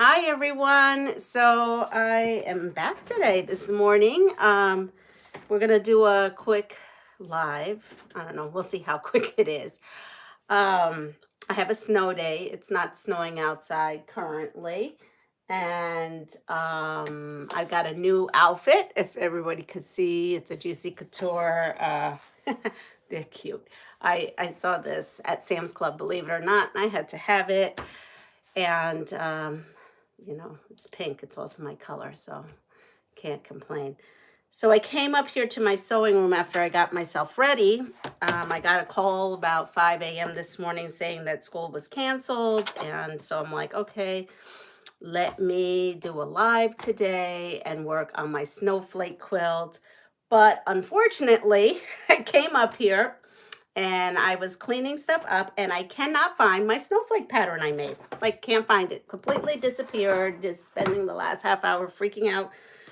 Hi everyone. So I am back today this morning. We're gonna do a quick live. I don't know. We'll see how quick it is. I have a snow day. It's not snowing outside currently, and I've got a new outfit. If everybody could see, it's a Juicy Couture. They're cute. I saw this at Sam's Club. Believe it or not, and I had to have it. And it's pink. It's also my color, so can't complain. So I came up here to my sewing room after I got myself ready. I got a call about 5 a.m. this morning saying that school was canceled. And so I'm like, okay, let me do a live today and work on my snowflake quilt. But unfortunately, I came up here and I was cleaning stuff up and I cannot find my snowflake pattern I made. Like, can't find it. Completely disappeared. Just spending the last half hour freaking out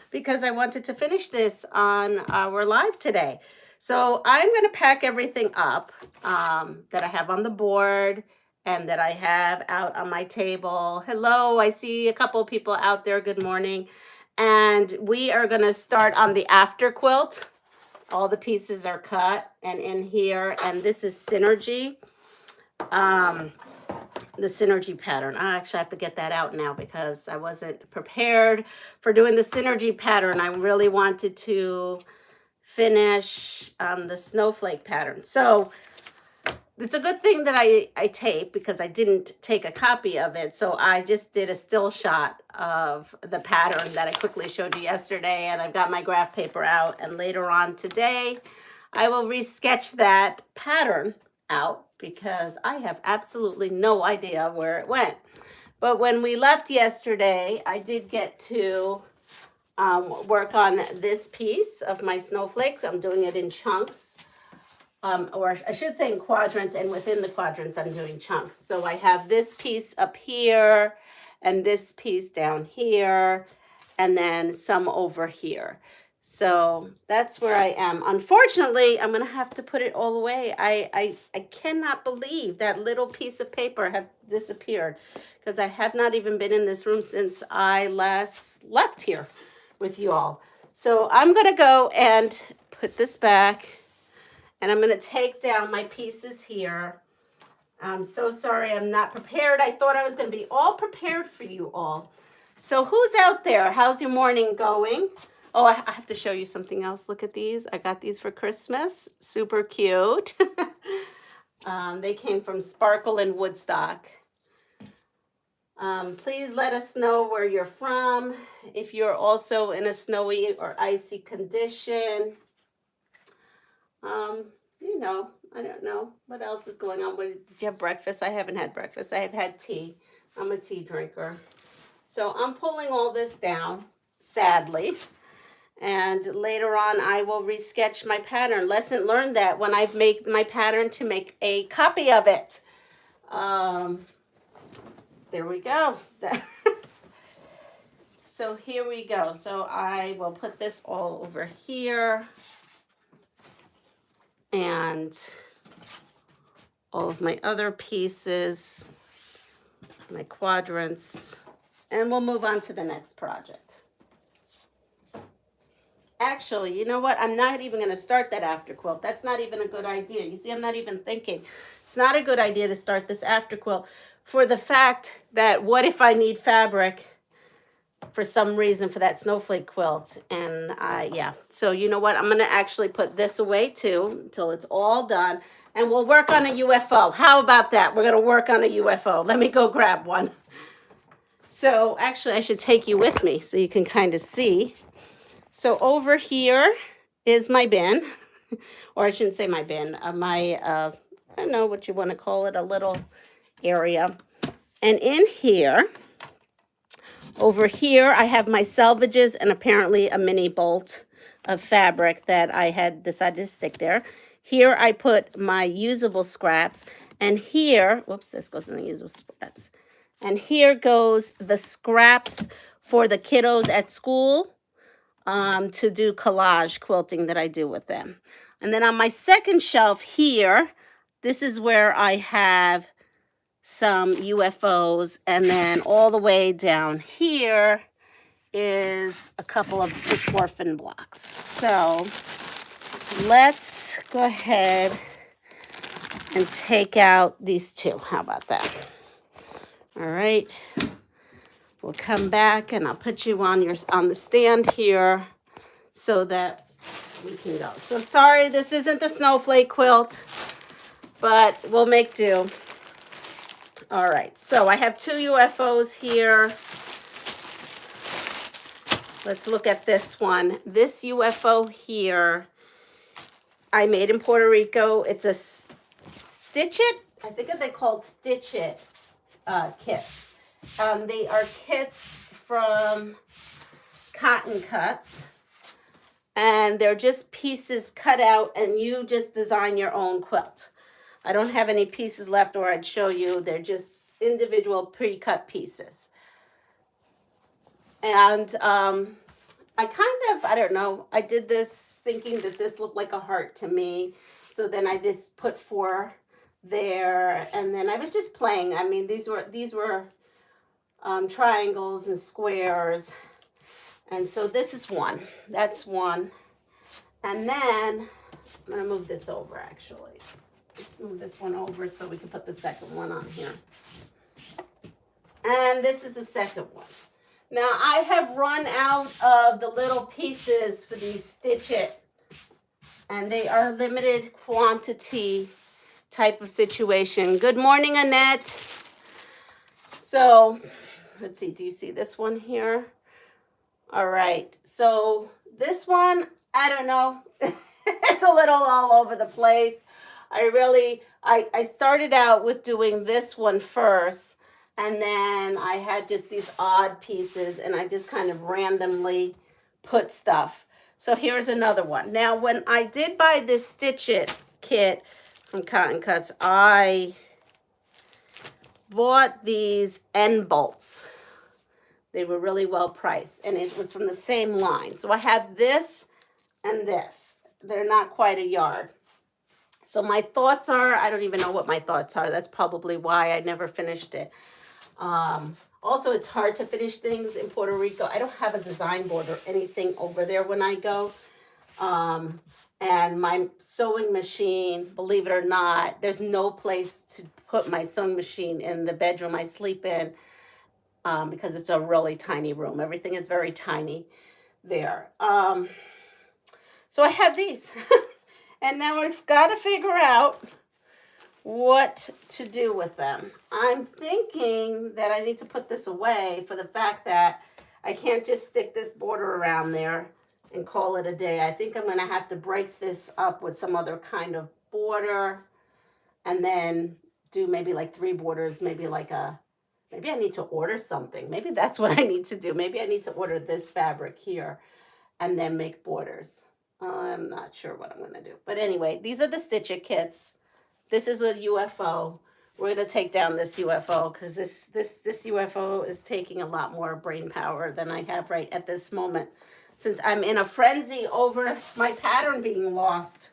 because I wanted to finish this on our live today. So I'm going to pack everything up that I have on the board and that I have out on my table. Hello, I see a couple of people out there. Good morning. And we are going to start on the after quilt. All the pieces are cut and in here, and this is Synergy. The Synergy pattern. I actually have to get that out now because I wasn't prepared for doing the Synergy pattern. I really wanted to finish the snowflake pattern. So it's a good thing that I tape because I didn't take a copy of it. So I just did a still shot of the pattern that I quickly showed you yesterday. And I've got my graph paper out. And later on today, I will resketch that pattern out because I have absolutely no idea where it went. But when we left yesterday, I did get to work on this piece of my snowflakes. I'm doing it in chunks. Or I should say in quadrants, and within the quadrants I'm doing chunks. So I have this piece up here and this piece down here and then some over here. So that's where I am. Unfortunately, I'm going to have to put it all away. I cannot believe that little piece of paper has disappeared because I have not even been in this room since I last left here with you all. So I'm going to go and put this back. And I'm going to take down my pieces here. I'm so sorry I'm not prepared. I thought I was going to be all prepared for you all. So who's out there? How's your morning going? Oh, I have to show you something else. Look at these. I got these for Christmas. Super cute. They came from Sparkle in Woodstock. Please let us know where you're from. If you're also in a snowy or icy condition. I don't know what else is going on. Did you have breakfast? I haven't had breakfast. I have had tea. I'm a tea drinker. So I'm pulling all this down, sadly. And later on, I will resketch my pattern. Lesson learned that when I make my pattern to make a copy of it. There we go. So here we go. So I will put this all over here. And all of my other pieces, my quadrants, and we'll move on to the next project. Actually, you know what? I'm not even going to start that after quilt. That's not even a good idea. You see, I'm not even thinking. It's not a good idea to start this after quilt for the fact that what if I need fabric for some reason for that snowflake quilt? And yeah, so you know what? I'm going to actually put this away too until it's all done. And we'll work on a UFO. How about that? We're going to work on a UFO. Let me go grab one. So actually, I should take you with me so you can kind of see. So over here is my bin. Or I shouldn't say my bin. I don't know what you want to call it, a little area. And in here, over here, I have my salvages and apparently a mini bolt of fabric that I had decided to stick there. Here I put my usable scraps, and here, whoops, this goes in the usable scraps. And here goes the scraps for the kiddos at school to do collage quilting that I do with them. And then on my second shelf here, this is where I have some UFOs, and then all the way down here is a couple of just orphan blocks. So let's go ahead and take out these two. How about that? All right. We'll come back and I'll put you on the stand here so that we can go. So sorry, this isn't the snowflake quilt, but we'll make do. All right, so I have two UFOs here. Let's look at this one. This UFO here, I made in Puerto Rico. It's a Stitch It. I think they're called Stitch It kits. They are kits from Cotton Cuts. And they're just pieces cut out, and you just design your own quilt. I don't have any pieces left, or I'd show you. They're just individual pre-cut pieces. And I don't know, I did this thinking that this looked like a heart to me. So then I just put 4 there, and then I was just playing. I mean, these were triangles and squares. And so this is one. That's one. And then I'm going to move this over, actually. Let's move this one over so we can put the second one on here. And this is the second one. Now, I have run out of the little pieces for these Stitch It. And they are limited quantity type of situation. Good morning, Annette. So, let's see. Do you see this one here? All right, so this one, I don't know. It's a little all over the place. I started out with doing this one first, and then I had just these odd pieces, and I just kind of randomly put stuff. So here's another one. Now, when I did buy this Stitch It kit from Cotton Cuts, I bought these end bolts. They were really well priced, and it was from the same line. So I have this and this. They're not quite a yard. So my thoughts are, I don't even know what my thoughts are. That's probably why I never finished it. Also, it's hard to finish things in Puerto Rico. I don't have a design board or anything over there when I go. And my sewing machine, believe it or not, there's no place to put my sewing machine in the bedroom I sleep in. Because it's a really tiny room. Everything is very tiny there. So I have these. And now I've got to figure out what to do with them. I'm thinking that I need to put this away for the fact that I can't just stick this border around there and call it a day. I think I'm going to have to break this up with some other kind of border and then do maybe like 3 borders, maybe I need to order something. Maybe that's what I need to do. Maybe I need to order this fabric here and then make borders. I'm not sure what I'm going to do. But anyway, these are the Stitch It kits. This is a UFO. We're going to take down this UFO because this UFO is taking a lot more brain power than I have right at this moment, since I'm in a frenzy over my pattern being lost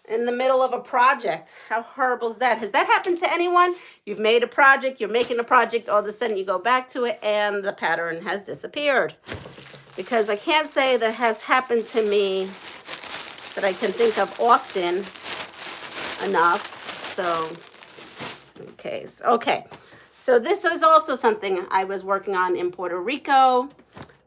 in the middle of a project. How horrible is that? Has that happened to anyone? You've made a project, you're making a project, all of a sudden you go back to it and the pattern has disappeared. Because I can't say that has happened to me that I can think of often enough. So, okay. So this is also something I was working on in Puerto Rico.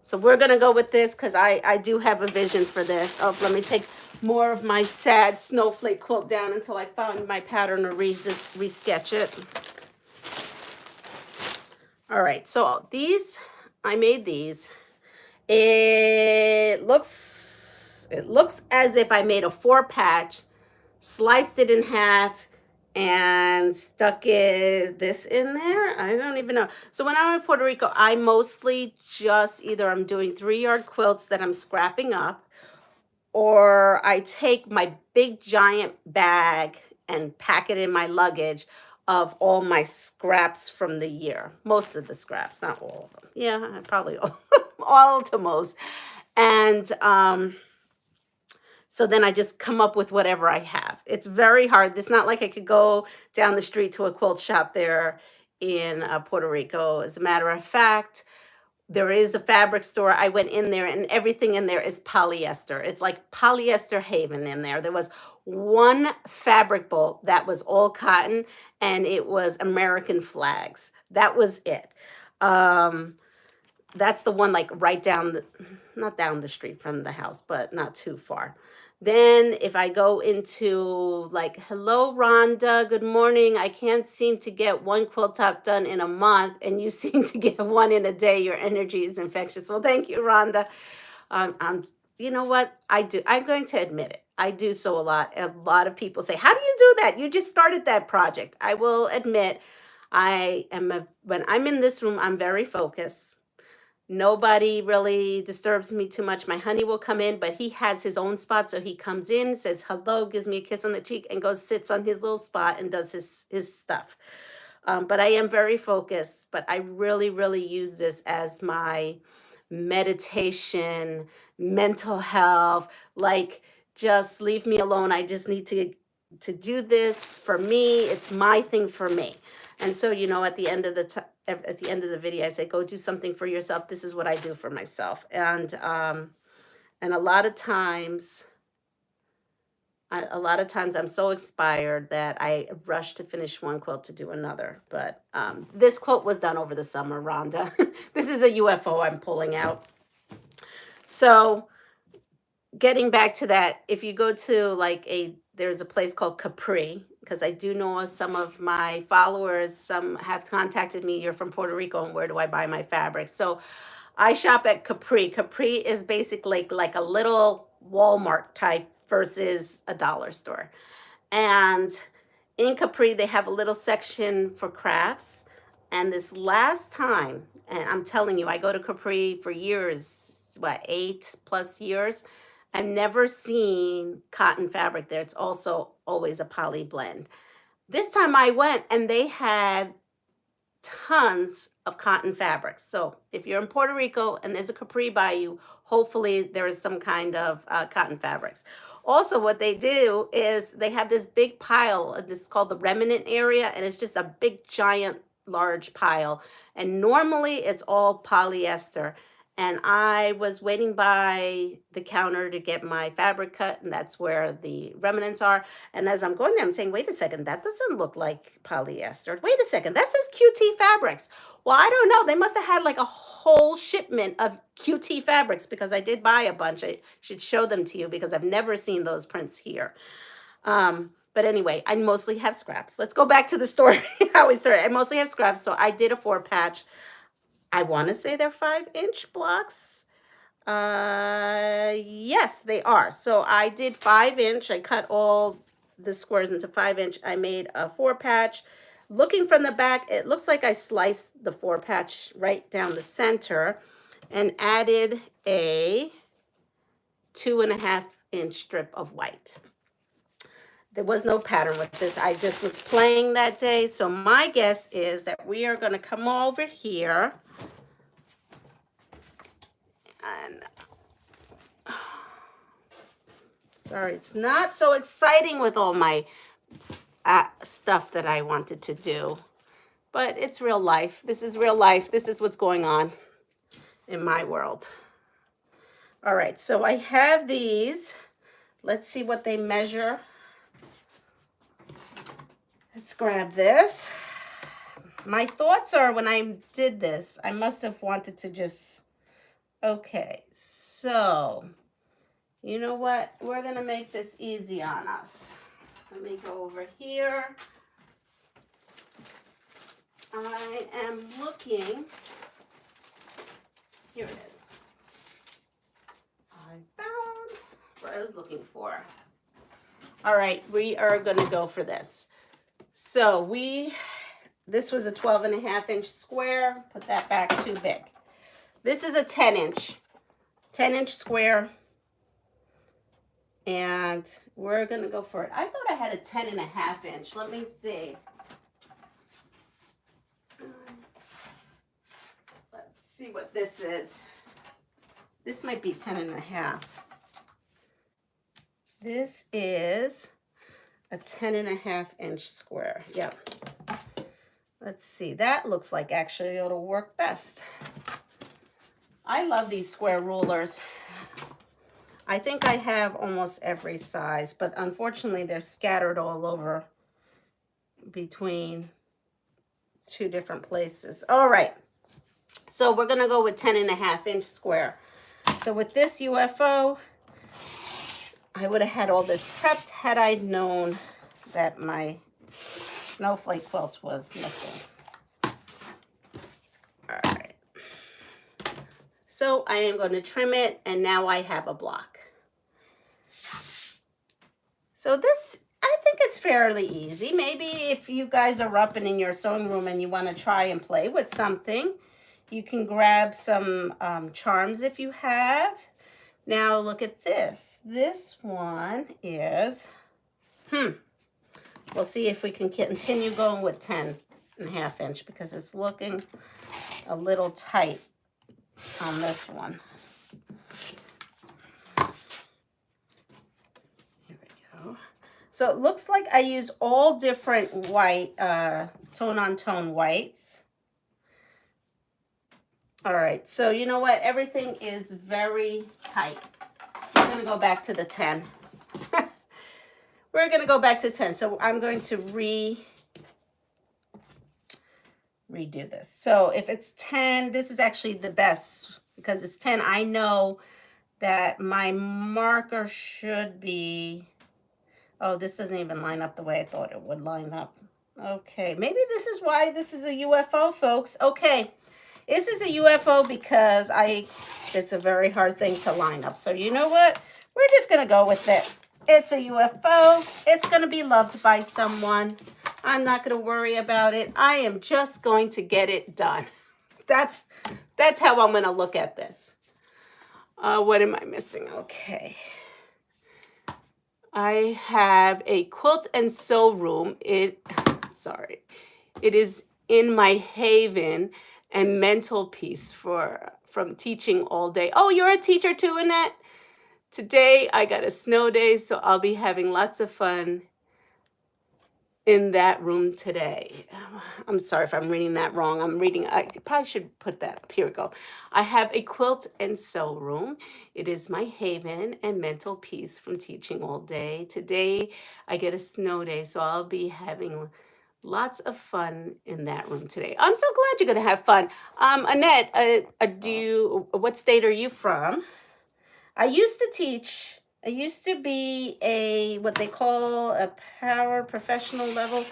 So we're going to go with this because I do have a vision for this. Oh, let me take more of my sad snowflake quilt down until I found my pattern to resketch it. All right, so I made these. It looks as if I made a 4-patch, sliced it in half, and stuck this in there. I don't even know. So when I'm in Puerto Rico, I mostly just I'm doing 3-yard quilts that I'm scrapping up, or I take my big giant bag and pack it in my luggage of all my scraps from the year. Most of the scraps, not all of them. Yeah, probably all to most. And So then I just come up with whatever I have. It's very hard. It's not like I could go down the street to a quilt shop there in Puerto Rico. As a matter of fact, there is a fabric store. I went in there and everything in there is polyester. It's like polyester haven in there. There was one fabric bolt that was all cotton and it was American flags. That was it. Um, that's the one like right down the, not down the street from the house, but not too far. Then if I go into like, hello, Rhonda, good morning. I can't seem to get one quilt top done in a month and you seem to get one in a day. Your energy is infectious. Well, thank you, Rhonda. You know what? I do. I'm going to admit it. I do sew a lot. A lot of people say, how do you do that? You just started that project. I will admit when I'm in this room, I'm very focused. Nobody really disturbs me too much. My honey will come in, but he has his own spot. So he comes in, says hello, gives me a kiss on the cheek, and goes sits on his little spot and does his stuff. But I am very focused. But I really, really use this as my meditation, mental health. Like, just leave me alone. I just need to do this for me. It's my thing for me. And so, at the end of at the end of the video, I say, go do something for yourself. This is what I do for myself. And a lot of times, I'm so inspired that I rush to finish one quilt to do another. But this quilt was done over the summer, Rhonda. This is a UFO I'm pulling out. So getting back to that, if you go to there's a place called Capri, because I do know some of my followers, some have contacted me, you're from Puerto Rico, and where do I buy my fabrics? So I shop at Capri. Capri is basically like a little Walmart type versus a dollar store. And in Capri, they have a little section for crafts. And this last time, and I'm telling you, I go to Capri for years, 8+ years. I've never seen cotton fabric there. It's also always a poly blend. This time I went and they had tons of cotton fabrics. So if you're in Puerto Rico and there's a Capri by you, hopefully there is some kind of cotton fabrics. Also, what they do is they have this big pile, this is called the remnant area, and it's just a big, giant, large pile. And normally it's all polyester. And I was waiting by the counter to get my fabric cut, and that's where the remnants are. And as I'm going there, I'm saying, wait a second, that doesn't look like polyester. Wait a second, that says QT fabrics. Well, I don't know. They must have had like a whole shipment of QT fabrics because I did buy a bunch. I should show them to you because I've never seen those prints here. But anyway, I mostly have scraps. Let's go back to the story, how we started. I mostly have scraps, so I did a 4-patch. I want to say they're 5-inch blocks. Yes, they are. So I did 5-inch. I cut all the squares into 5-inch. I made a 4-patch. Looking from the back, it looks like I sliced the 4-patch right down the center and added a 2.5-inch strip of white. There was no pattern with this. I just was playing that day. So my guess is that we are going to come over here and sorry, it's not so exciting with all my stuff that I wanted to do, but it's real life. This is real life. This is what's going on in my world. All right, so I have these. Let's see what they measure. Let's grab this. My thoughts are when I did this, I must have wanted to just, okay, so you know what? We're going to make this easy on us. Let me go over here. I am looking. Here it is. I found what I was looking for. All right, we are going to go for this. So this was a 12.5-inch square. Put that back too big. This is a 10-inch square. And we're going to go for it. I thought I had a 10.5-inch. Let me see. Let's see what this is. This might be 10.5. This is a 10.5-inch square. Yep. Let's see. That looks like actually it'll work best. I love these square rulers. I think I have almost every size, but unfortunately they're scattered all over between two different places. All right. So we're going to go with 10.5-inch square. So with this UFO, I would have had all this prepped had I known that my snowflake quilt was missing. All right. So I am going to trim it, and now I have a block. So this, I think it's fairly easy. Maybe if you guys are up and in your sewing room and you want to try and play with something, you can grab some charms if you have. Now look at this. This one is, we'll see if we can continue going with 10.5-inch because it's looking a little tight on this one. Here we go. So it looks like I use all different white, tone-on-tone whites. All right, so you know what? Everything is very tight. We're going to go back to the 10. We're going to go back to 10. So I'm going to redo this. So if it's 10, this is actually the best because it's 10. I know that my marker should be, oh, this doesn't even line up the way I thought it would line up. Okay, maybe this is why this is a UFO, folks. Okay, this is a UFO because it's a very hard thing to line up. So you know what? We're just going to go with it. It's a UFO. It's going to be loved by someone. I'm not going to worry about it. I am just going to get it done. That's how I'm going to look at this. What am I missing? Okay. I have a quilt and sew room. It is in my haven and mental peace from teaching all day. Oh, you're a teacher too, Annette? Today I got a snow day, so I'll be having lots of fun in that room today. I'm sorry if I'm reading that wrong. I probably should put that up. Here we go. I have a quilt and sew room. It is my haven and mental peace from teaching all day. Today I get a snow day, so I'll be having lots of fun in that room today. I'm so glad you're going to have fun. Annette, what state are you from? I used to be what they call a power professional level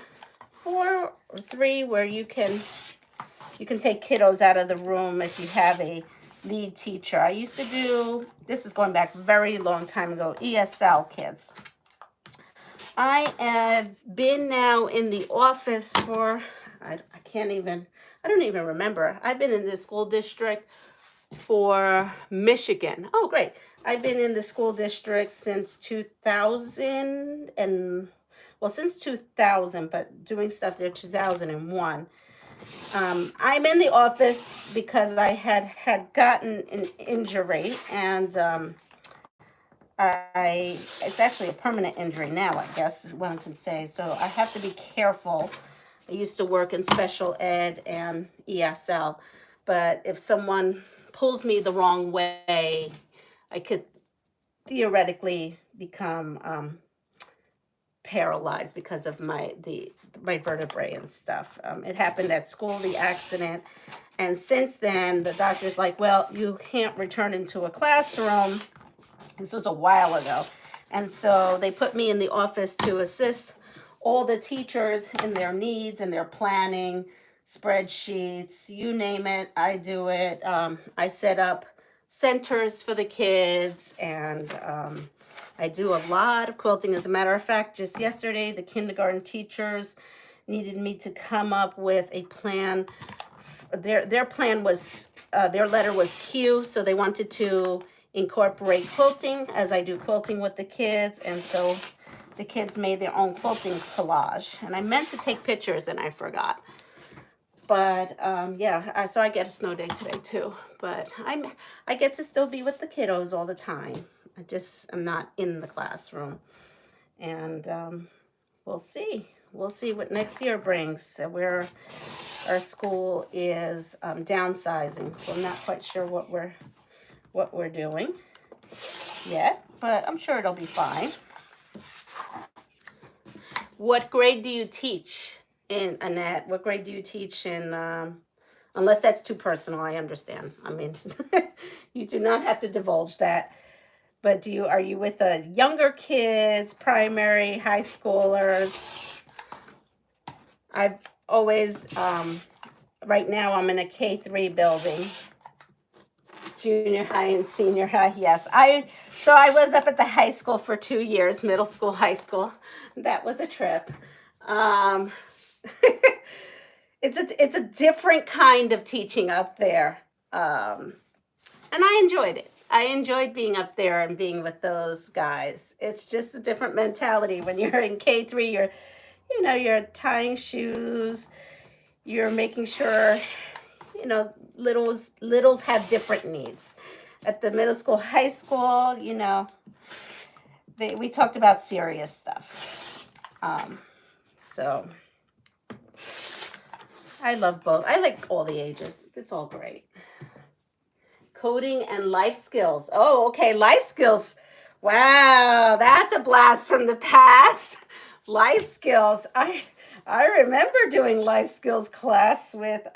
4 or 3, where you can take kiddos out of the room if you have a lead teacher. I used to do, this is going back a very long time ago, ESL kids. I have been now in the office for, I don't even remember. I've been in the school district for Michigan. Oh, great. I've been in the school district since 2000 since 2000, but doing stuff there 2001. I'm in the office because I had gotten an injury, and it's actually a permanent injury now, I guess one can say. So I have to be careful. I used to work in special ed and ESL, but if someone pulls me the wrong way, I could theoretically become paralyzed because of my vertebrae and stuff. It happened at school, the accident, and since then the doctor's like, well, you can't return into a classroom. This was a while ago, and so they put me in the office to assist all the teachers in their needs and their planning, spreadsheets, you name it, I do it. I set up centers for the kids, and I do a lot of quilting. As a matter of fact, just yesterday, the kindergarten teachers needed me to come up with a plan. Their plan was, their letter was Q, so they wanted to incorporate quilting as I do quilting with the kids, and so the kids made their own quilting collage. And I meant to take pictures and I forgot. But yeah, so I get a snow day today too. But I get to still be with the kiddos all the time. I'm not in the classroom. And we'll see. We'll see what next year brings. So our school is downsizing, so I'm not quite sure what we're doing yet, but I'm sure it'll be fine. What grade do you teach in, Annette? What grade do you teach in? Unless that's too personal, I understand. I mean, you do not have to divulge that. But are you with the younger kids, primary, high schoolers? I've always, right now I'm in a K-3 building. Junior high and senior high, yes. So I was up at the high school for 2 years, middle school, high school. That was a trip. It's a different kind of teaching up there. And I enjoyed it. I enjoyed being up there and being with those guys. It's just a different mentality. When you're in K-3, you're tying shoes, you're making sure, littles have different needs. At the middle school, high school, we talked about serious stuff. So I love both. I like all the ages. It's all great. Coding and life skills. Oh, okay, life skills. Wow, that's a blast from the past. Life skills. I remember doing life skills class with,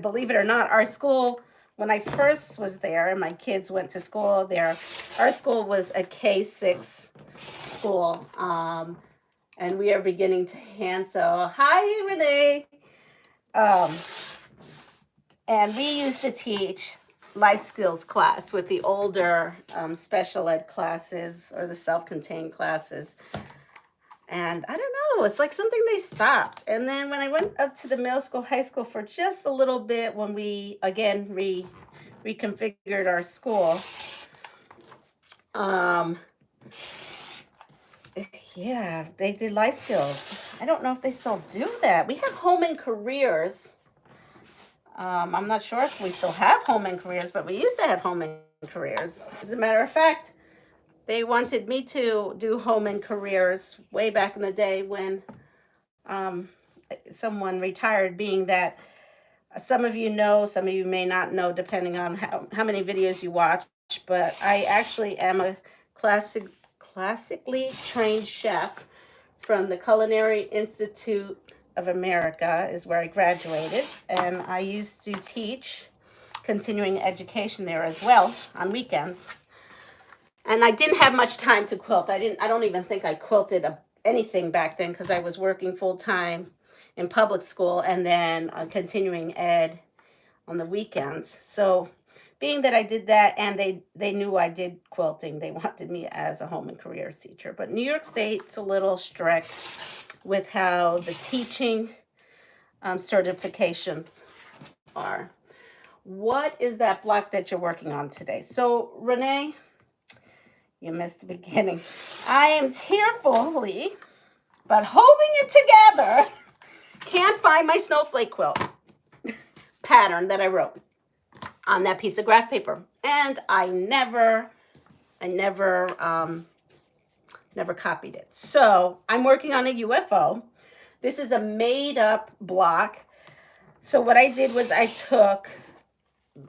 believe it or not, our school, when I first was there and my kids went to school there, our school was a K-6 school. And we are beginning to hand, so hi, Renee. And we used to teach life skills class with the older special ed classes or the self-contained classes. And I don't know, it's like something they stopped. And then when I went up to the middle school, high school for just a little bit, when we again reconfigured our school, yeah, they did life skills. I don't know if they still do that. We have home and careers. I'm not sure if we still have home and careers, but we used to have home and careers. As a matter of fact, they wanted me to do home and careers way back in the day when someone retired, being that some of you know, some of you may not know, depending on how many videos you watch, but I actually am a classically trained chef from the Culinary Institute of America is where I graduated, and I used to teach continuing education there as well on weekends. And I didn't have much time to quilt. I don't even think I quilted anything back then because I was working full time in public school and then continuing ed on the weekends. So being that I did that and they knew I did quilting, they wanted me as a home and careers teacher. But New York State's a little strict with how the teaching certifications are. What is that block that you're working on today? So Renee, you missed the beginning. I am tearfully, but holding it together, can't find my snowflake quilt pattern that I wrote on that piece of graph paper. And I never copied it. So I'm working on a UFO. This is a made up block. So what I did was I took,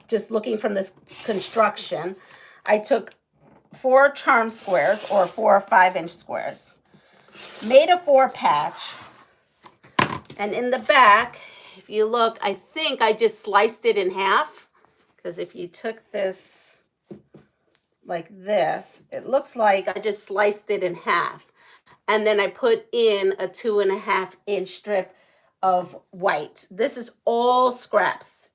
just looking from this construction, I took 4 charm squares or 4 or 5-inch squares, made a 4 patch, and in the back, if you look, I think I just sliced it in half, because if you took this like this, it looks like I just sliced it in half, and then I put in a 2.5-inch strip of white. This is all scraps,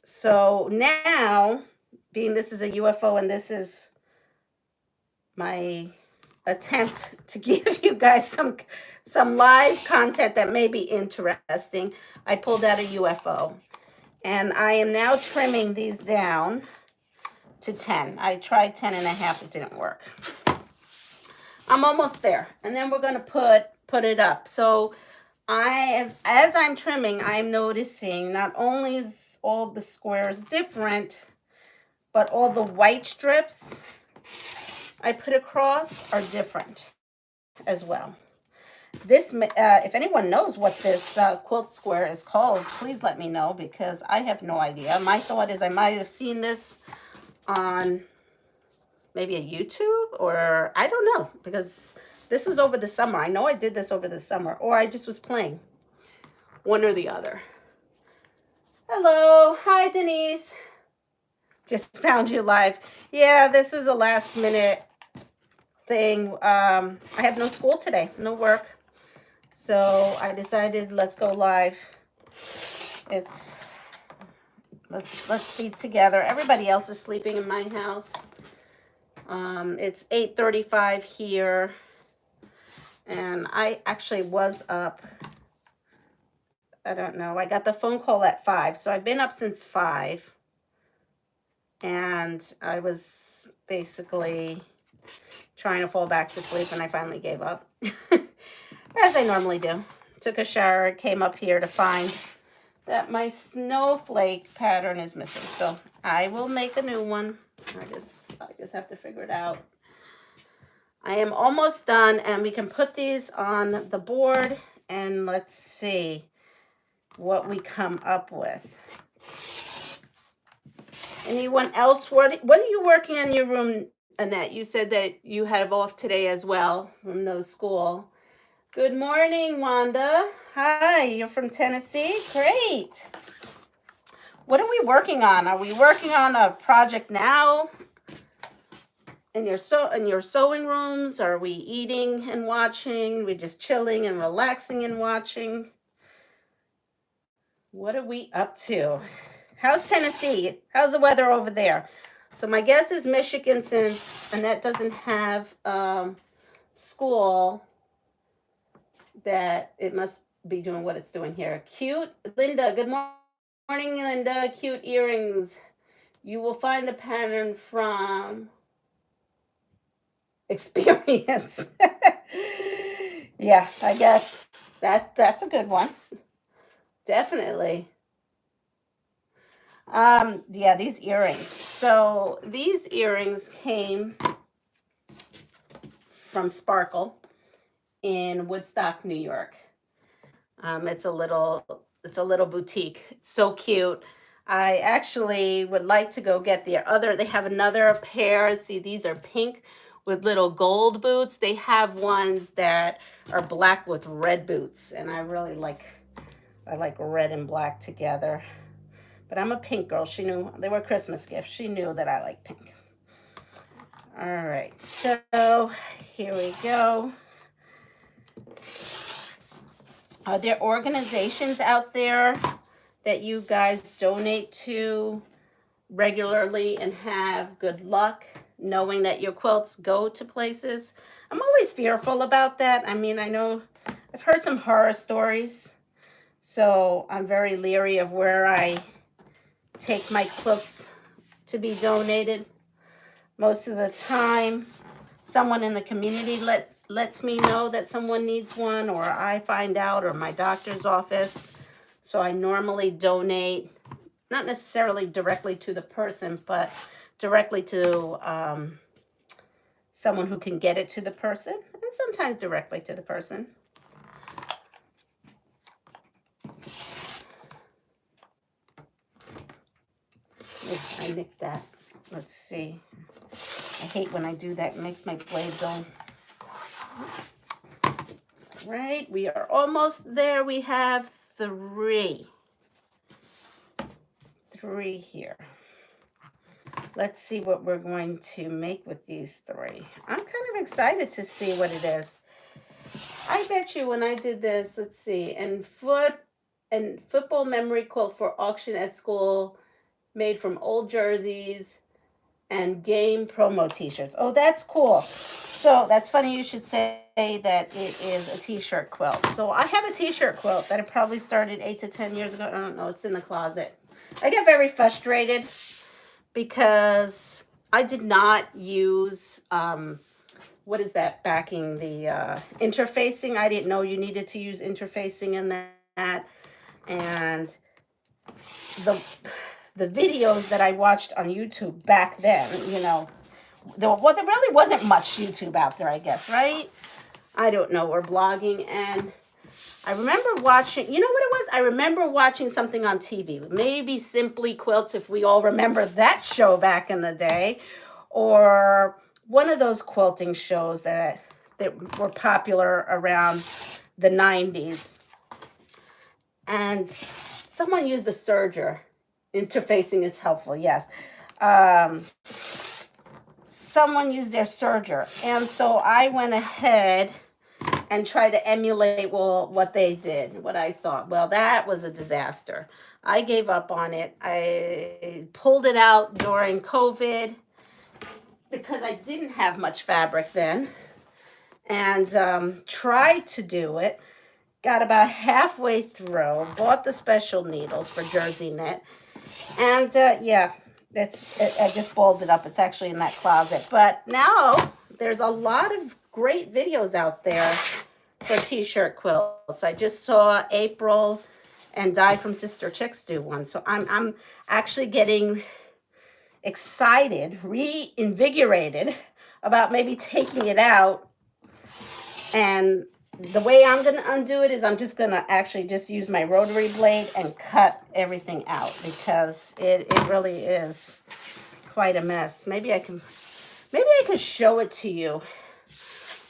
So now, being this is a UFO and this is my attempt to give you guys some live content that may be interesting, I pulled out a UFO. And I am now trimming these down to 10. I tried 10.5, it didn't work. I'm almost there. And then we're gonna put it up. So as I'm trimming, I'm noticing not only is all the squares different, but all the white strips I put across are different as well. This, if anyone knows what this quilt square is called, please let me know, because I have no idea. My thought is I might have seen this on maybe a YouTube, or I don't know, because this was over the summer. I know I did this over the summer, or I just was playing. One or the other. Hello. Hi, Denise. Just found you live. Yeah, this was a last minute thing. I have no school today, no work. So I decided let's go live. Let's be together. Everybody else is sleeping in my house. It's 8:35 here, and I actually was up. I don't know. I got the phone call at 5, so I've been up since 5, and I was basically trying to fall back to sleep, and I finally gave up, as I normally do. Took a shower, came up here to find that my snowflake pattern is missing, so I will make a new one. I just have to figure it out. I am almost done, and we can put these on the board, and let's see what we come up with. Anyone else? What are you working on in your room, Annette? You said that you had off today as well from no school. Good morning, Wanda. Hi, you're from Tennessee? Great. What are we working on? Are we working on a project now in your sewing rooms? Are we eating and watching? We're just chilling and relaxing and watching? What are we up to? How's Tennessee? How's the weather over there? So my guess is Michigan, since Annette doesn't have school, that it must be doing what it's doing here. Cute. Linda, good morning, Linda. Cute earrings. You will find the pattern from experience. Yeah, I guess that's a good one. Definitely. Yeah, these earrings. So these earrings came from Sparkle in Woodstock, New York. It's a little boutique. It's so cute. I actually would like to go get they have another pair. See, these are pink with little gold boots. They have ones that are black with red boots, and I like red and black together. But I'm a pink girl. She knew they were Christmas gifts. She knew that I like pink. All right, so here we go. Are there organizations out there that you guys donate to regularly and have good luck knowing that your quilts go to places? I'm always fearful about that. I mean, I know I've heard some horror stories, so I'm very leery of where I take my quilts to be donated. Most of the time, someone in the community lets me know that someone needs one, or I find out, or my doctor's office. So I normally donate, not necessarily directly to the person, but directly to someone who can get it to the person, and sometimes directly to the person. Ooh, I nicked that. Let's see. I hate when I do that. It makes my blade go. Right, we are almost there. We have three here. Let's see what we're going to make with these 3. I'm kind of excited to see what it is. I bet you when I did this, let's see, and football memory quilt for auction at school, made from old jerseys and game promo t-shirts. Oh, that's cool. So that's funny you should say that it is a t-shirt quilt. So I have a t-shirt quilt that I probably started 8 to 10 years ago. I don't know. It's in the closet. I get very frustrated because I did not use, what is that backing? The interfacing. I didn't know you needed to use interfacing in that. And the videos that I watched on YouTube back then, you know. There really wasn't much YouTube out there, I guess, right? I don't know, or blogging. And I remember watching, you know what it was? I remember watching something on TV. Maybe Simply Quilts, if we all remember that show back in the day. Or one of those quilting shows that were popular around the 90s. And someone used the serger. Interfacing is helpful, yes. Someone used their serger. And so I went ahead and tried to emulate, well, what they did, what I saw. Well, that was a disaster. I gave up on it. I pulled it out during COVID because I didn't have much fabric then, and tried to do it. Got about halfway through, bought the special needles for jersey knit, and yeah, I just balled it up. It's actually in that closet. But now there's a lot of great videos out there for t-shirt quilts. I just saw April and Di from Sister Chicks do one, so I'm actually getting excited, reinvigorated about maybe taking it out. And the way I'm going to undo it is I'm just going to actually just use my rotary blade and cut everything out, because it really is quite a mess. Maybe I could show it to you,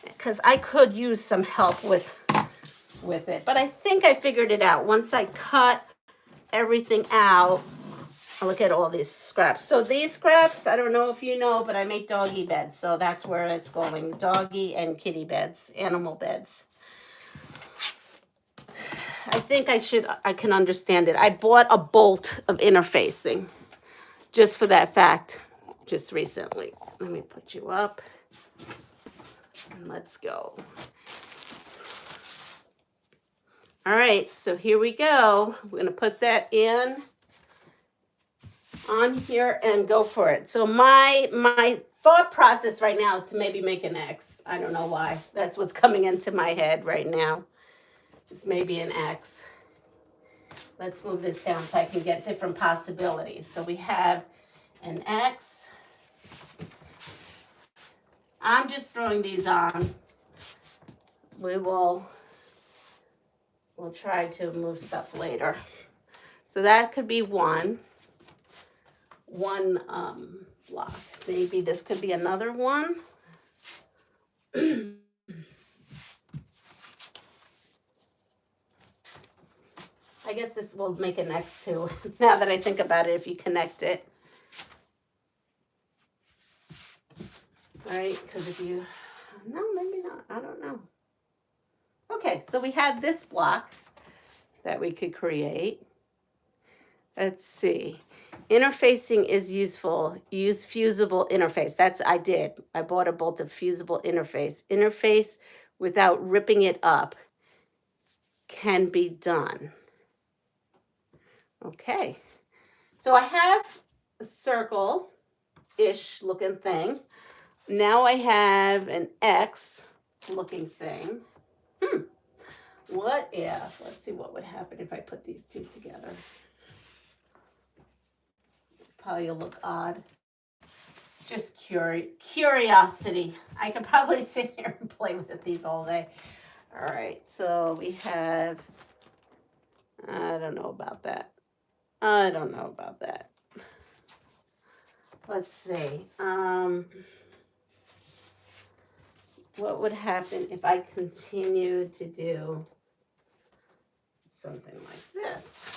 because I could use some help with it. But I think I figured it out. Once I cut everything out, look at all these scraps. So these scraps, I don't know if you know, but I make doggy beds. So that's where it's going. Doggy and kitty beds, animal beds. I think I can understand it. I bought a bolt of interfacing just for that fact just recently. Let me put you up and let's go. All right, so here we go. We're going to put that in on here and go for it. So my thought process right now is to maybe make an X. I don't know why. That's what's coming into my head right now. It's maybe an X. Let's move this down so I can get different possibilities. So we have an X. I'm just throwing these on. We'll try to move stuff later. So that could be one block. Maybe this could be another one. I guess this will make an X too, now that I think about it, if you connect it. All right, because if you, no, maybe not, I don't know. Okay, so we have this block that we could create. Let's see. Interfacing is useful. Use fusible interface. I bought a bolt of fusible interface. Interface without ripping it up can be done. Okay. So I have a circle-ish looking thing. Now I have an X looking thing. What if, let's see what would happen if I put these two together. Probably look odd. Just curiosity. I could probably sit here and play with these all day. All right, so we have, I don't know about that. Let's see. What would happen if I continued to do something like this?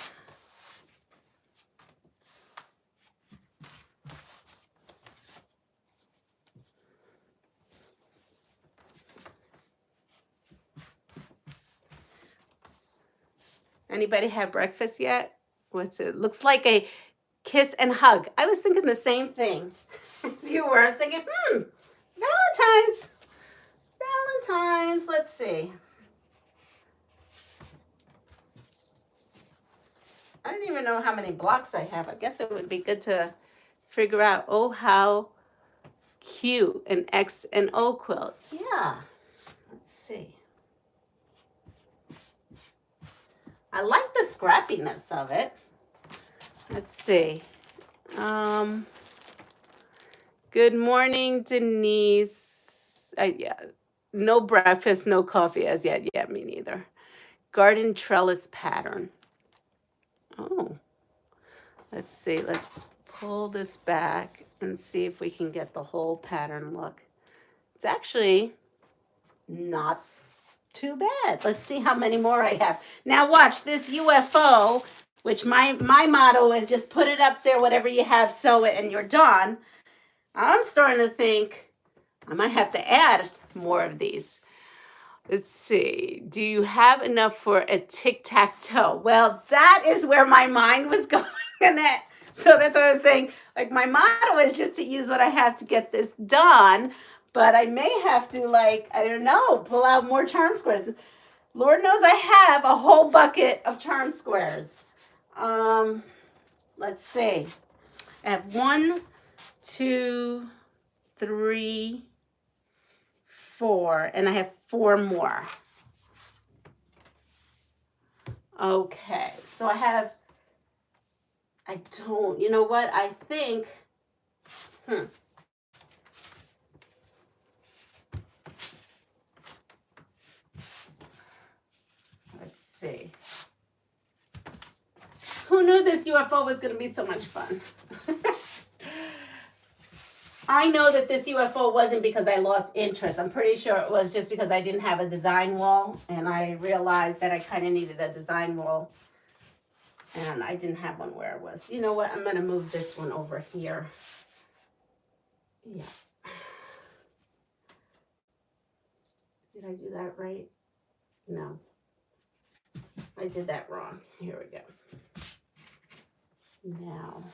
Anybody have breakfast yet? What's it? Looks like a kiss and hug. I was thinking the same thing as you were. I was thinking, Valentine's. Let's see. I don't even know how many blocks I have. I guess it would be good to figure out, oh, how cute an X and O quilt. Yeah. Let's see. I like the scrappiness of it. Let's see. Good morning, Denise. Yeah, no breakfast, no coffee as yet. Yeah, me neither. Garden trellis pattern. Oh, let's see. Let's pull this back and see if we can get the whole pattern look. It's actually not too bad. Let's see how many more I have. Now watch this UFO, which my motto is just put it up there, whatever you have, sew it, and you're done. I'm starting to think I might have to add more of these. Let's see. Do you have enough for a tic-tac-toe? Well, that is where my mind was going in that. So that's what I was saying. Like, my motto is just to use what I have to get this done. But I may have to, like, I don't know, pull out more charm squares. Lord knows I have a whole bucket of charm squares. Let's see. I have 1, 2, 3, 4, and I have 4 more. Okay, so I don't, you know what? I think, let's see. Who knew this UFO was going to be so much fun? I know that this UFO wasn't because I lost interest. I'm pretty sure it was just because I didn't have a design wall, and I realized that I kind of needed a design wall, and I didn't have one where it was. You know what? I'm going to move this one over here. Yeah. Did I do that right? No. I did that wrong. Here we go. Now,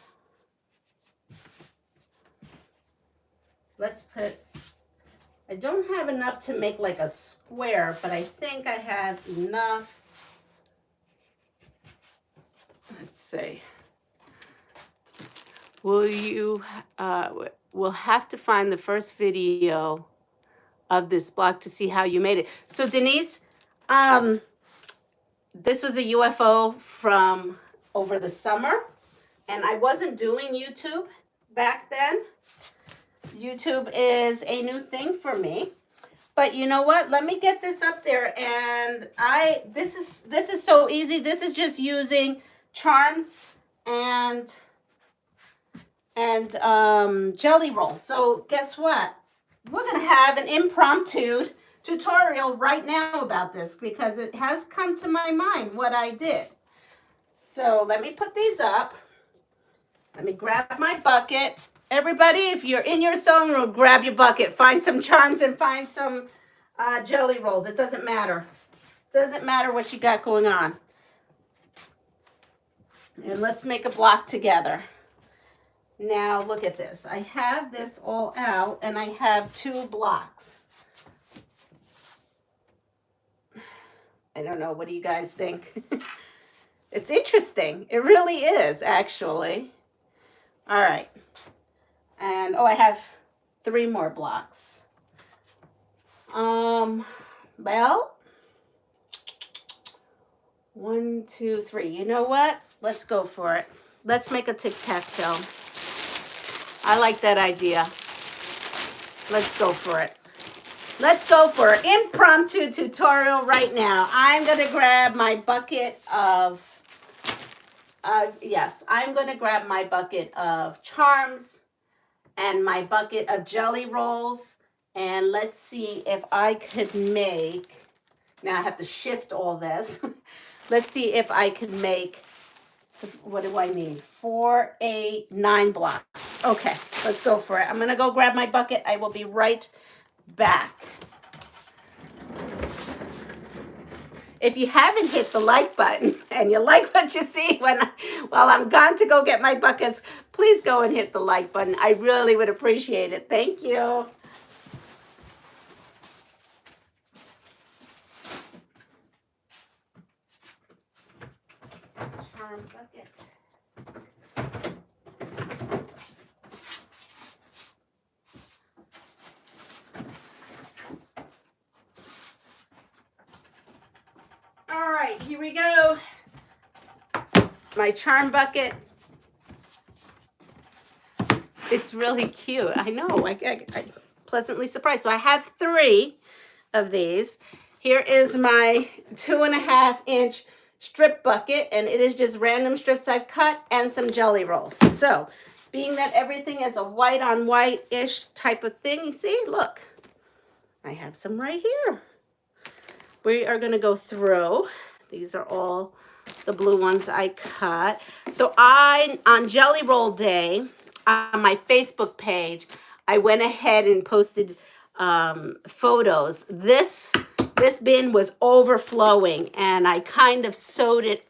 let's put, I don't have enough to make like a square, but I think I have enough. Let's see. We'll have to find the first video of this block to see how you made it. So Denise, this was a UFO from over the summer, and I wasn't doing YouTube back then. YouTube is a new thing for me. But you know what? Let me get this up there, and this is so easy. This is just using charms and jelly roll. So guess what? We're gonna have an impromptu tutorial right now about this because it has come to my mind what I did. So let me put these up. Let me grab my bucket. Everybody, if you're in your sewing room, grab your bucket. Find some charms and find some jelly rolls. It doesn't matter. It doesn't matter what you got going on. And let's make a block together. Now look at this. I have this all out, and I have 2 blocks. I don't know. What do you guys think? It's interesting. It really is, actually. All right. And, I have 3 more blocks. Well, 1, 2, 3. You know what? Let's go for it. Let's make a tic-tac-toe. I like that idea. Let's go for it. Let's go for an impromptu tutorial right now. I'm going to grab my bucket of, I'm going to grab my bucket of charms and my bucket of jelly rolls. And let's see if I could make, now I have to shift all this. Let's see if I could make, what do I need? 4, 8, 9 blocks. Okay, let's go for it. I'm going to go grab my bucket. I will be right back. If you haven't hit the like button and you like what you see while I'm gone to go get my buckets, please go and hit the like button. I really would appreciate it. Thank you. Charm bucket. All right, here we go. My charm bucket. It's really cute. I know. I'm pleasantly surprised. So I have 3 of these. Here is my 2.5-inch strip bucket, and it is just random strips I've cut and some jelly rolls. So, being that everything is a white on white-ish type of thing, you see, look, I have some right here. We are going to go through. These are all the blue ones I cut. So on Jelly Roll Day, on my Facebook page, I went ahead and posted photos. This bin was overflowing, and I kind of sewed it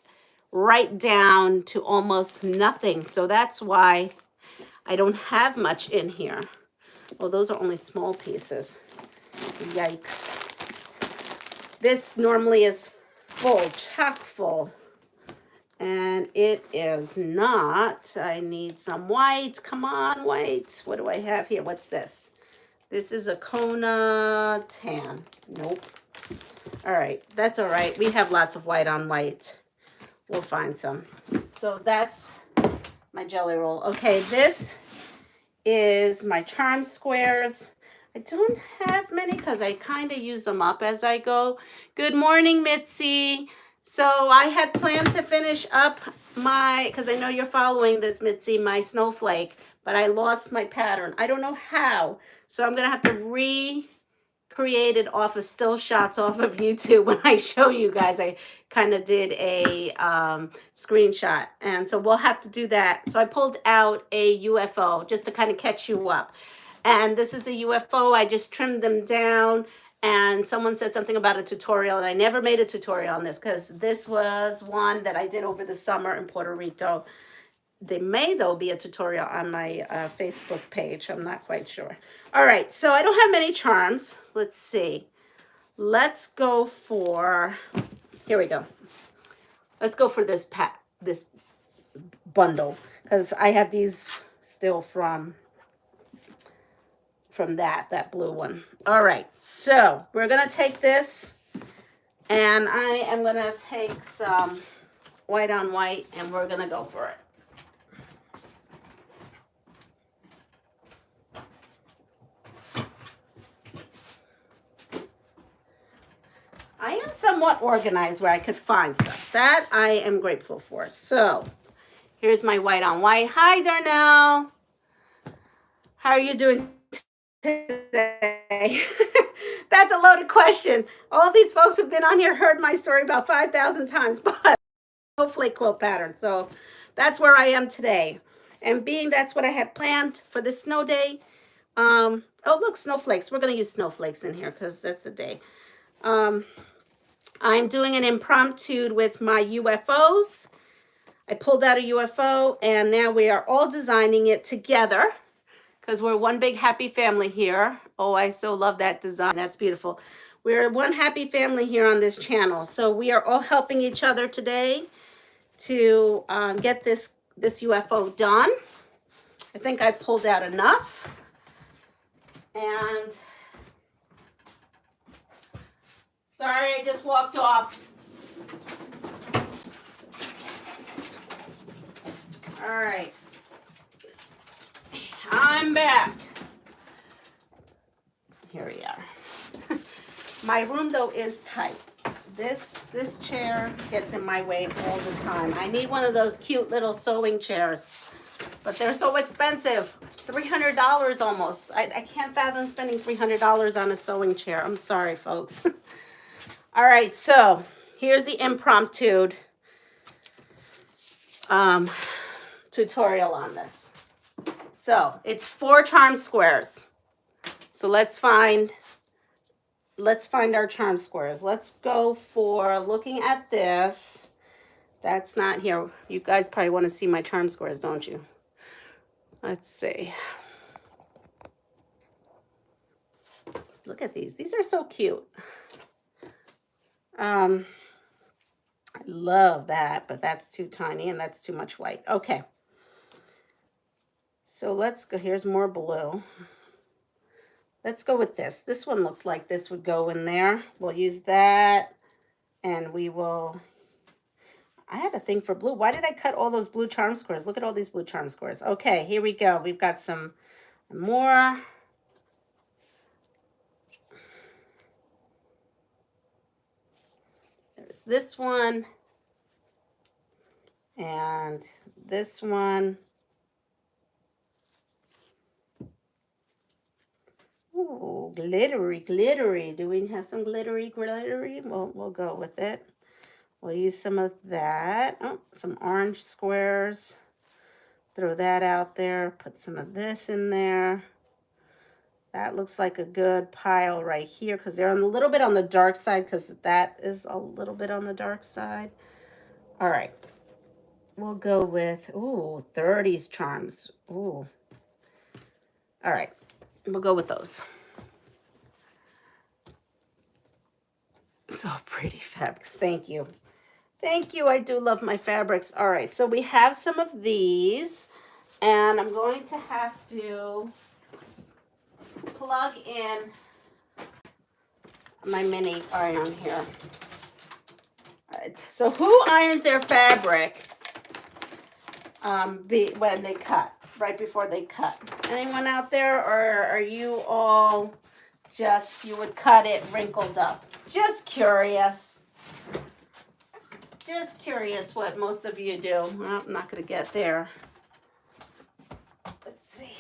right down to almost nothing. So that's why I don't have much in here. Well, those are only small pieces. Yikes. This normally is full, chock full. And it is not. I need some white. Come on, white. What do I have here? What's this? This is a Kona tan. Nope. All right, that's all right. We have lots of white on white. We'll find some. So that's my jelly roll. Okay, this is my charm squares. I don't have many because I kind of use them up as I go. Good morning, Mitzi. So I had planned to finish up my, because I know you're following this, Mitzi, my snowflake, but I lost my pattern. I don't know how. So I'm going to have to recreate it off of still shots off of YouTube when I show you guys. I kind of did a screenshot. And so we'll have to do that. So I pulled out a UFO just to kind of catch you up. And this is the UFO. I just trimmed them down. And someone said something about a tutorial, and I never made a tutorial on this because this was one that I did over the summer in Puerto Rico. There may, though, be a tutorial on my Facebook page. I'm not quite sure. All right, so I don't have many charms. Let's see. Let's go for, here we go. Let's go for this bundle because I have these still from that blue one. All right, so we're gonna take this, and I am gonna take some white on white, and we're gonna go for it. I am somewhat organized where I could find stuff. That I am grateful for. So here's my white on white. Hi, Darnell. How are you doing today? That's a loaded question. All these folks have been on here, heard my story about 5,000 times, but snowflake quilt pattern. So that's where I am today. And being that's what I had planned for this snow day. Oh, look, snowflakes. We're going to use snowflakes in here because that's the day. I'm doing an impromptu with my UFOs. I pulled out a UFO, and now we are all designing it together because we're one big happy family here. Oh, I so love that design. That's beautiful. We're one happy family here on this channel. So we are all helping each other today to get this UFO done. I think I pulled out enough. And sorry, I just walked off. All right. I'm back. Here we are. My room, though, is tight. This chair gets in my way all the time. I need one of those cute little sewing chairs, but they're so expensive. $300 almost. I can't fathom spending $300 on a sewing chair. I'm sorry, folks. All right, so here's the impromptu tutorial on this. So it's 4 charm squares. So let's find our charm squares. Let's go for looking at this. That's not here. You guys probably want to see my charm squares, don't you? Let's see. Look at these. These are so cute. I love that, but that's too tiny and that's too much white. Okay. So let's go. Here's more blue. Let's go with this. This one looks like this would go in there. We'll use that, and we will I had a thing for blue. Why did I cut all those blue charm squares? Look at all these blue charm squares. Okay, here we go. We've got some more. There's this one. And this one. Ooh, glittery, glittery. Do we have some glittery, glittery? We'll go with it. We'll use some of that. Oh, some orange squares. Throw that out there. Put some of this in there. That looks like a good pile right here because they're a little bit on the dark side because that is a little bit on the dark side. All right. We'll go with, ooh, 30s charms. Ooh. All right. We'll go with those. So pretty fabrics. Thank you. Thank you. I do love my fabrics. All right. So we have some of these. And I'm going to have to plug in my mini iron here. All right. So who irons their fabric when they cut, right before they cut? Anyone out there, or are you all just, you would cut it wrinkled up? Just curious. Just curious what most of you do. Well, I'm not going to get there. Let's see.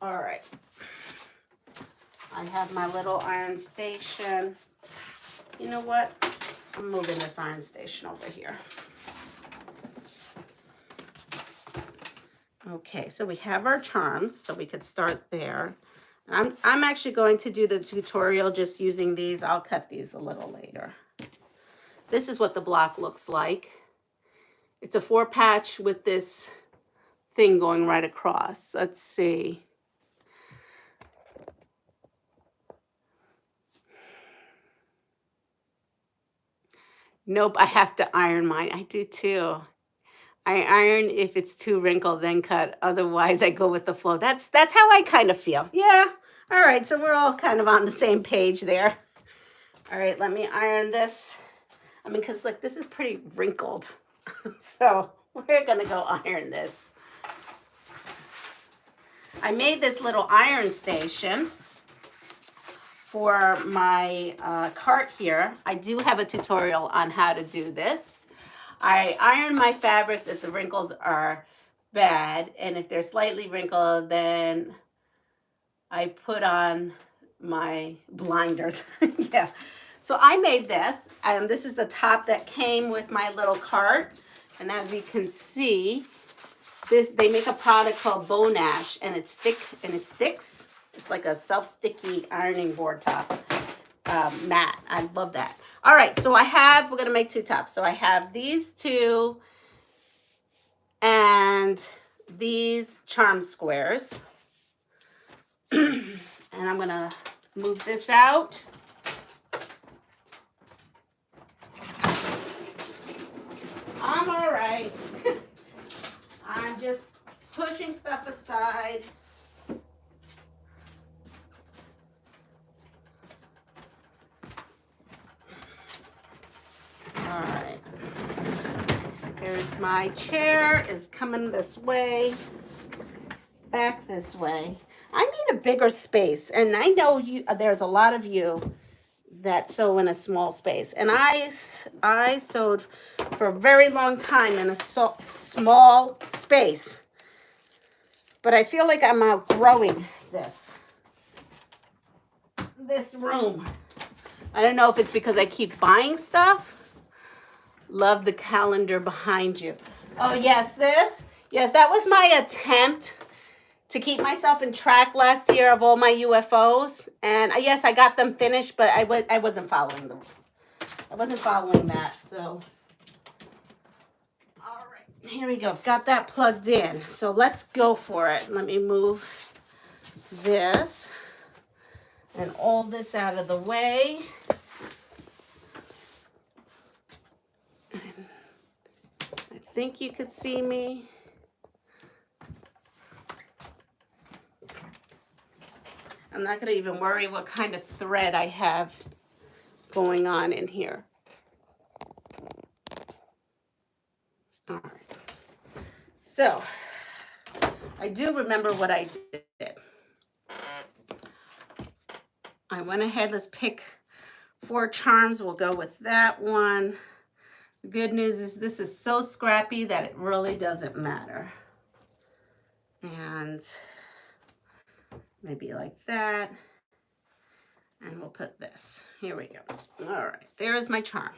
All right. I have my little iron station. You know what? I'm moving this iron station over here. Okay, so we have our charms, so we could start there. I'm actually going to do the tutorial just using these. I'll cut these a little later. This is what the block looks like. It's a 4-patch with this thing going right across. Let's see. Nope, I have to iron mine. I do too. I iron if it's too wrinkled, then cut. Otherwise, I go with the flow. That's how I kind of feel. Yeah. All right, so we're all kind of on the same page there. All right, let me iron this. I mean, because look, this is pretty wrinkled. So we're going to go iron this. I made this little iron station for my cart here. I do have a tutorial on how to do this. I iron my fabrics if the wrinkles are bad, and if they're slightly wrinkled, then I put on my blinders. Yeah. So I made this, and this is the top that came with my little cart. And as you can see, they make a product called Bone Ash, and it sticks. It's like a self-sticky ironing board top mat. I love that. All right, so we're going to make 2 tops. So I have these 2 and these charm squares. And I'm going to move this out. I'm all right. I'm just pushing stuff aside. All right. Here's my chair is coming this way, back this way. I need a bigger space, and I know there's a lot of you that sew in a small space, and I sewed for a very long time in a small space, but I feel like I'm outgrowing this room. I don't know if it's because I keep buying stuff. Love the calendar behind you. Oh, yes, this. Yes, that was my attempt to keep myself in track last year of all my UFOs. And yes, I got them finished, but I wasn't following them. I wasn't following that, so. All right, here we go. I've got that plugged in. So let's go for it. Let me move this and all this out of the way. I think you could see me. I'm not going to even worry what kind of thread I have going on in here. All right. So I do remember what I did. I went ahead, let's pick 4 charms. We'll go with that one. The good news is this is so scrappy that it really doesn't matter. And maybe like that. And we'll put this. Here we go. All right, there's my charm.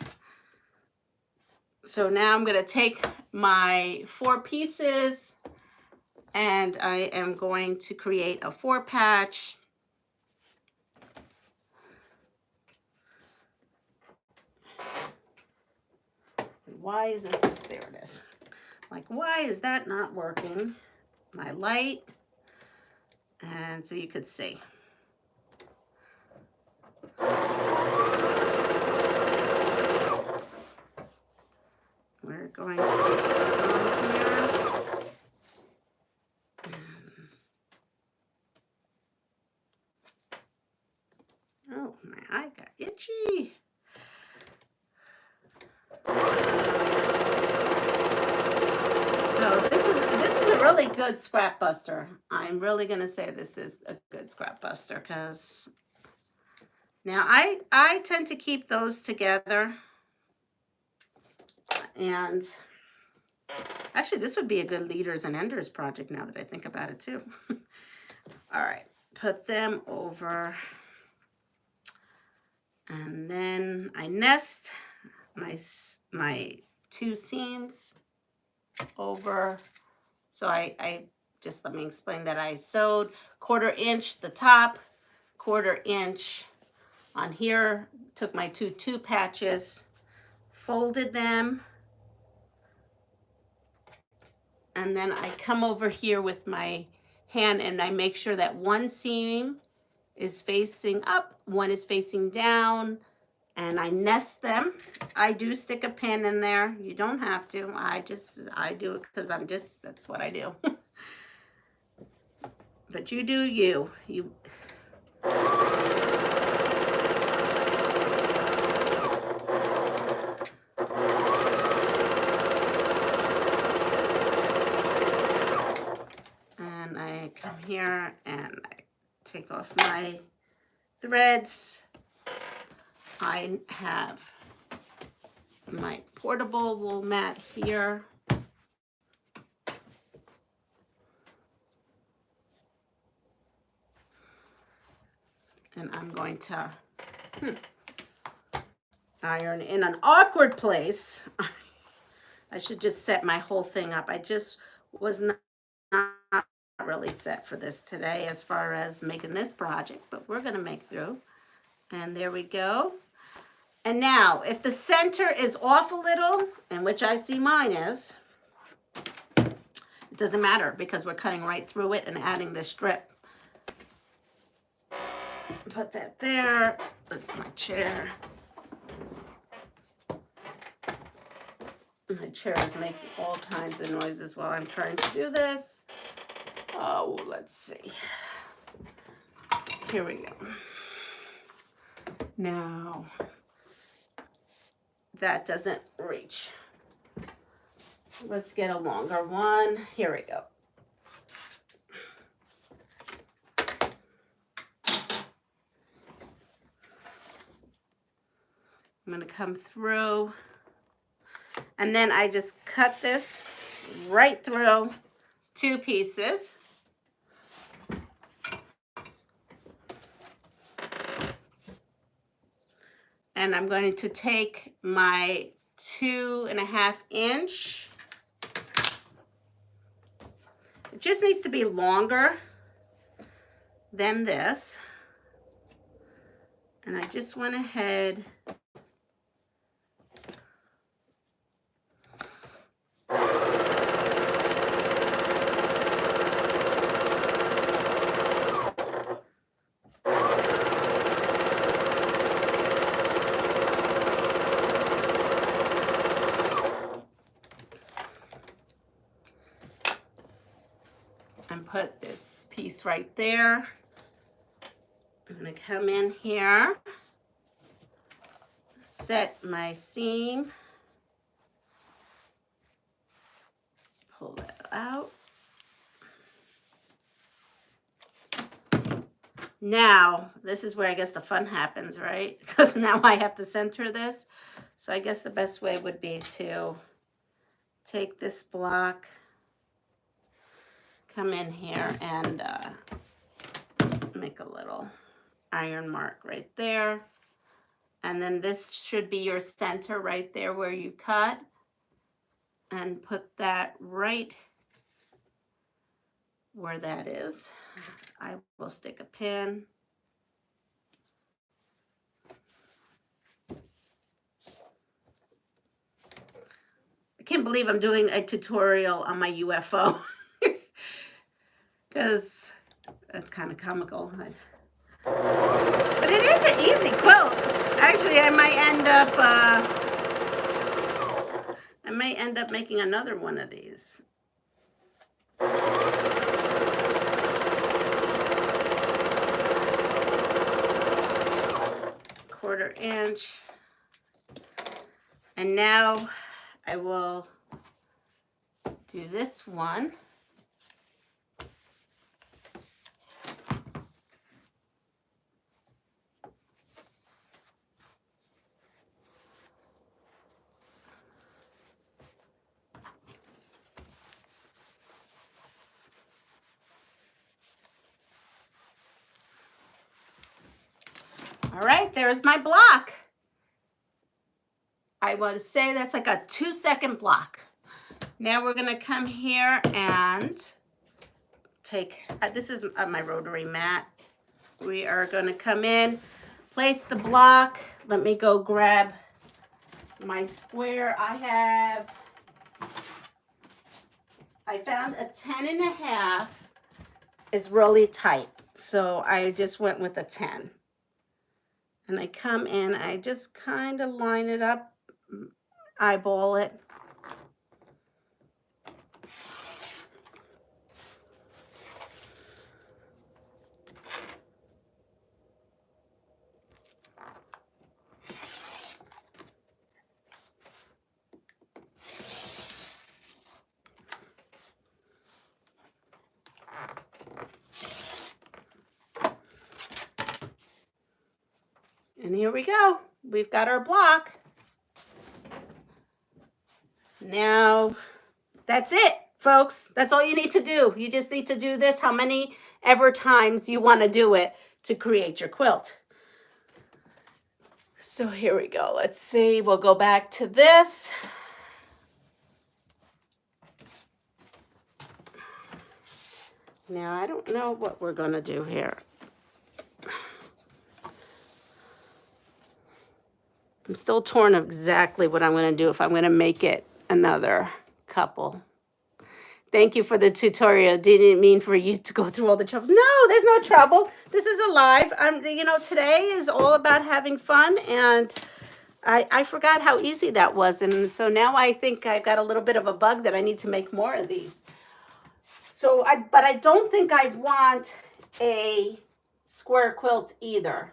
So now I'm going to take my 4 pieces and I am going to create a 4 patch. Why isn't this? There it is. Like, why is that not working? My light. And so you could see. We're going to put this on here. Oh, my eye got itchy. So this is a really good scrap buster. I'm really gonna say this is a good scrap buster because now I tend to keep those together. And actually, this would be a good leaders and enders project now that I think about it too. All right, put them over. And then I nest my 2 seams over. So I just, let me explain that I sewed 1/4 inch the top, 1/4 inch on here, took my 2 patches, folded them, and then I come over here with my hand and I make sure that one seam is facing up, one is facing down, and I nest them. I do stick a pin in there. You don't have to. I do it because that's what I do. But you do you. And I come here and I take off my threads. I have my portable wool mat here. And I'm going to iron in an awkward place. I should just set my whole thing up. I just was not really set for this today as far as making this project, but we're going to make through. And there we go. And now, if the center is off a little, and which I see mine is, it doesn't matter because we're cutting right through it and adding this strip. Put that there. That's my chair. My chair is making all kinds of noises while I'm trying to do this. Oh, let's see. Here we go. Now, that doesn't reach. Let's get a longer one. Here we go. I'm going to come through, and then I just cut this right through 2 pieces. And I'm going to take my 2.5 inch. It just needs to be longer than this. And I just went ahead and put this piece right there. I'm going to come in here set my seam. Pull that out. Now, this is where I guess the fun happens, right? Because now I have to center this. So I guess the best way would be to take this block, come in here and make a little iron mark right there. And then this should be your center right there where you cut. And put that right where that is. I will stick a pin. I can't believe I'm doing a tutorial on my UFO. Because that's kind of comical. But it is an easy quilt. Actually, I might end up making another one of these. Quarter inch. And now I will do this one. All right, there's my block. I want to say that's like a 2-second block. Now we're going to come here and take, this is my rotary mat. We are going to come in, place the block. Let me go grab my square. I found a 10.5 is really tight. So I just went with a 10. And I come in, I just kind of line it up, eyeball it. And here we go. We've got our block. Now, that's it, folks. That's all you need to do. You just need to do this how many ever times you want to do it to create your quilt. So here we go. Let's see. We'll go back to this. Now, I don't know what we're going to do here. I'm still torn of exactly what I'm going to do if I'm going to make it another couple. Thank you for the tutorial. Didn't mean for you to go through all the trouble. No, there's no trouble. This is a live. Today is all about having fun, and I forgot how easy that was, and so now I think I've got a little bit of a bug that I need to make more of these. So but I don't think I want a square quilt either.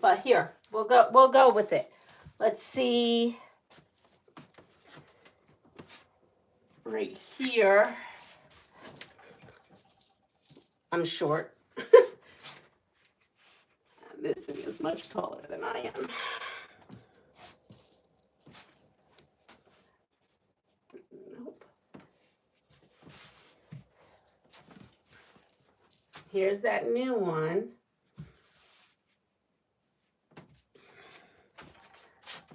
But here, we'll go with it. Let's see. Right here. I'm short. This thing is much taller than I am. Nope. Here's that new one.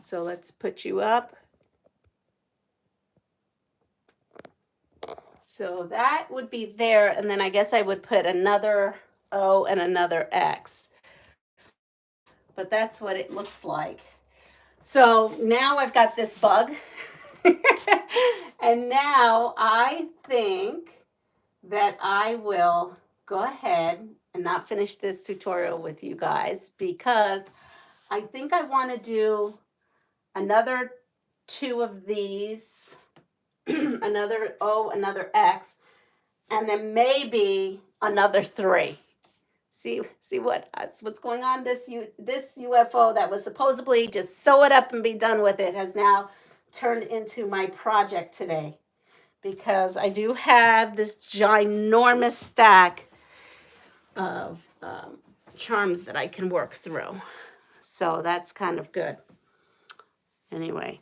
So let's put you up. So that would be there, and then I guess I would put another O and another X. But that's what it looks like. So now I've got this bug. And now I think that I will go ahead and not finish this tutorial with you guys, because I think I want to do another 2 of these, another O, another X, and then maybe another 3. See what's going on. This UFO that was supposedly just sew it up and be done with it has now turned into my project today, because I do have this ginormous stack of charms that I can work through. So that's kind of good. Anyway,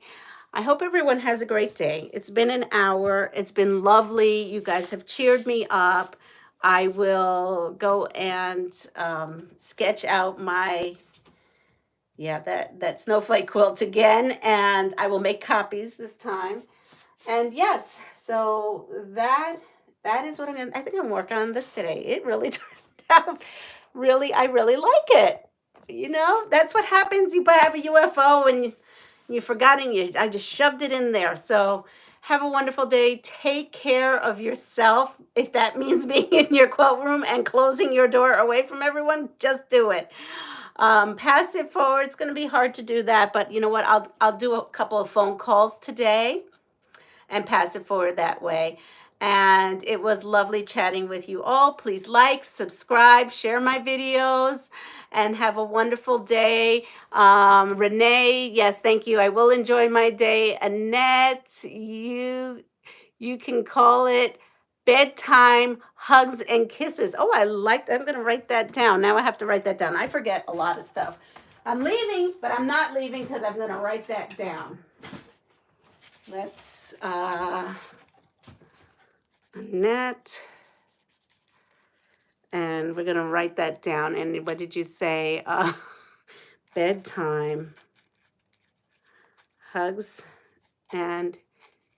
I hope everyone has a great day. It's been an hour. It's been lovely. You guys have cheered me up. I will go and sketch out my, that snowflake quilt again, and I will make copies this time. And yes, so that is what I think I'm working on this today. It really turned out I really like it. That's what happens. You have a UFO and you forgot, and I just shoved it in there. So have a wonderful day. Take care of yourself. If that means being in your quilt room and closing your door away from everyone, just do it. Pass it forward. It's going to be hard to do that, but you know what? I'll do a couple of phone calls today and pass it forward that way. And it was lovely chatting with you all. Please like, subscribe, share my videos, and have a wonderful day. Renee, yes, thank you. I will enjoy my day. Annette, you can call it bedtime hugs and kisses. Oh, I like that. I'm going to write that down. Now I have to write that down. I forget a lot of stuff. I'm leaving, but I'm not leaving because I'm going to write that down. Let's, Annette, and we're going to write that down. And what did you say? Bedtime, hugs, and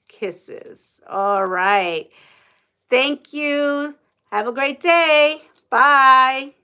kisses. All right. Thank you. Have a great day. Bye.